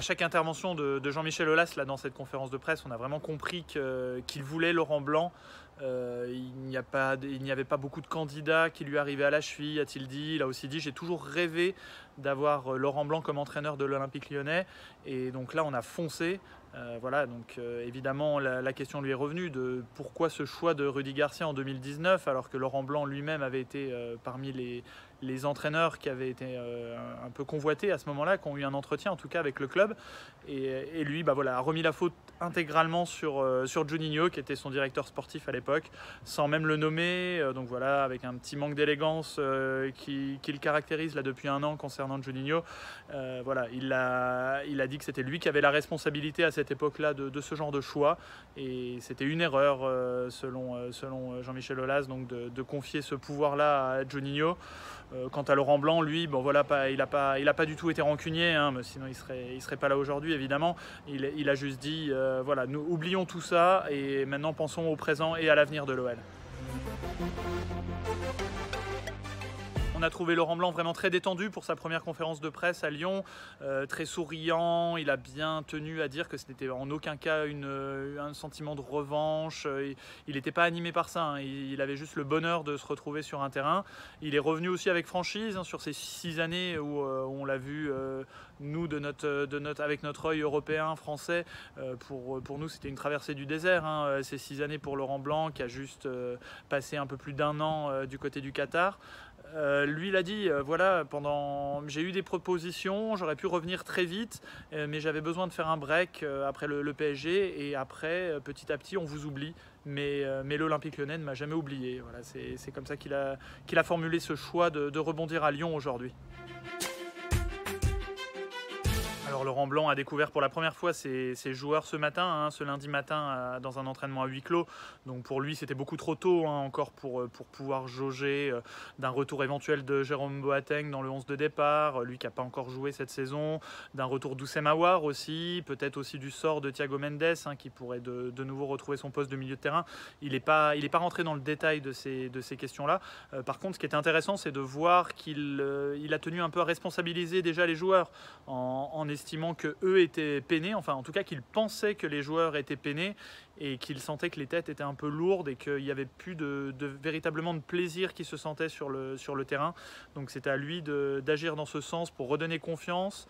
chaque intervention de Jean-Michel Aulas là, dans cette conférence de presse, on a vraiment compris qu'il voulait Laurent Blanc. Il n'y avait pas beaucoup de candidats qui lui arrivaient à la cheville, a-t-il dit. Il a aussi dit: j'ai toujours rêvé d'avoir Laurent Blanc comme entraîneur de l'Olympique Lyonnais. Et donc là, on a foncé. Voilà, donc évidemment, la question lui est revenue de pourquoi ce choix de Rudy Garcia en 2019, alors que Laurent Blanc lui-même avait été parmi les entraîneurs qui avaient été un peu convoités à ce moment-là, qui ont eu un entretien en tout cas avec le club. Et lui voilà, a remis la faute intégralement sur Juninho, qui était son directeur sportif à l'époque, sans même le nommer. Donc voilà, avec un petit manque d'élégance qui le caractérise là depuis un an concernant Juninho. Voilà, il a dit que c'était lui qui avait la responsabilité à cette époque-là de ce genre de choix. Et c'était une erreur selon Jean-Michel Aulas, donc de confier ce pouvoir-là à Juninho. Quant à Laurent Blanc, lui, bon voilà, il n'a pas du tout été rancunier, hein, mais sinon il serait pas là aujourd'hui évidemment. Il a juste dit voilà, nous oublions tout ça et maintenant pensons au présent et à l'avenir de l'OL. On a trouvé Laurent Blanc vraiment très détendu pour sa première conférence de presse à Lyon, très souriant. Il a bien tenu à dire que ce n'était en aucun cas un sentiment de revanche. Il n'était pas animé par ça, hein. Il avait juste le bonheur de se retrouver sur un terrain. Il est revenu aussi avec franchise, hein, sur ces 6 années où on l'a vu, nous, avec notre œil européen, français. Pour nous, c'était une traversée du désert, hein, ces 6 années pour Laurent Blanc, qui a juste passé un peu plus d'1 an du côté du Qatar. Lui, il a dit, voilà, j'ai eu des propositions, j'aurais pu revenir très vite, mais j'avais besoin de faire un break après le PSG, et après, petit à petit, on vous oublie. Mais l'Olympique Lyonnais ne m'a jamais oublié. Voilà, c'est comme ça qu'il a formulé ce choix de rebondir à Lyon aujourd'hui. Alors Laurent Blanc a découvert pour la première fois ses joueurs ce matin, hein, ce lundi matin, dans un entraînement à huis clos. Donc pour lui, c'était beaucoup trop tôt, hein, encore pour pouvoir jauger d'un retour éventuel de Jérôme Boateng dans le 11 de départ, lui qui n'a pas encore joué cette saison, d'un retour d'Oussem Aouar aussi, peut-être aussi du sort de Thiago Mendes, hein, qui pourrait de nouveau retrouver son poste de milieu de terrain. Il n'est pas rentré dans le détail de ces questions-là. Par contre, ce qui est intéressant, c'est de voir qu'il a tenu un peu à responsabiliser déjà les joueurs en estimant qu'eux étaient peinés, enfin en tout cas qu'ils pensaient que les joueurs étaient peinés et qu'ils sentaient que les têtes étaient un peu lourdes et qu'il n'y avait plus véritablement de plaisir qui se sentait sur le terrain. Donc c'était à lui d'agir dans ce sens pour redonner confiance,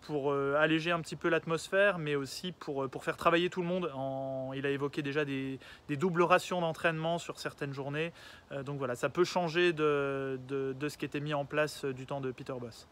pour alléger un petit peu l'atmosphère, mais aussi pour faire travailler tout le monde. Il a évoqué déjà des doubles rations d'entraînement sur certaines journées. Donc voilà, ça peut changer de ce qui était mis en place du temps de Peter Bosz.